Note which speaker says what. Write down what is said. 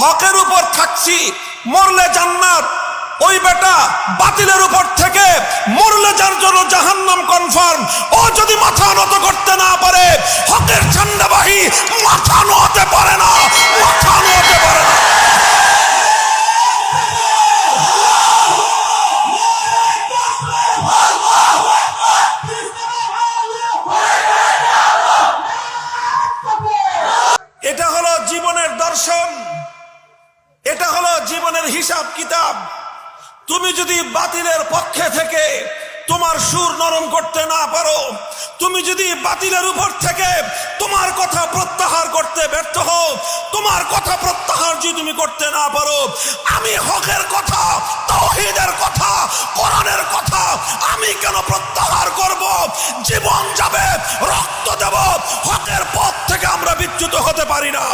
Speaker 1: হকের উপর থাকছি, মরলে জান্নাত। ওই বেটা বাতিলের উপর থেকে মরলে যার জন্য জাহান্নাম কনফার্ম। ও যদি মাথা নত করতে না পারে, হকের ঝান্ডাবাহী মাথা নোয়াতে পারে না, মাথা নোয়াতে পারে না। এটা হলো জীবনের দর্শন, এটা হলো জীবনের হিসাব কিতাব। তুমি যদি বাতিলের পক্ষে থেকে তোমার সুর নরম করতে না পারো, তুমি যদি বাতিলের উপর থেকে তোমার কথা প্রত্যাহার করতে ব্যর্থ হও, তোমার কথা প্রত্যাহার যদি তুমি করতে না পারো, আমি হকের কথা, তাওহীদের কথা, কোরআনের কথা আমি কেন প্রত্যাহার করব? জীবন যাবে, রক্ত দেব, হকের পথ থেকে আমরা বিচ্যুত হতে পারি না।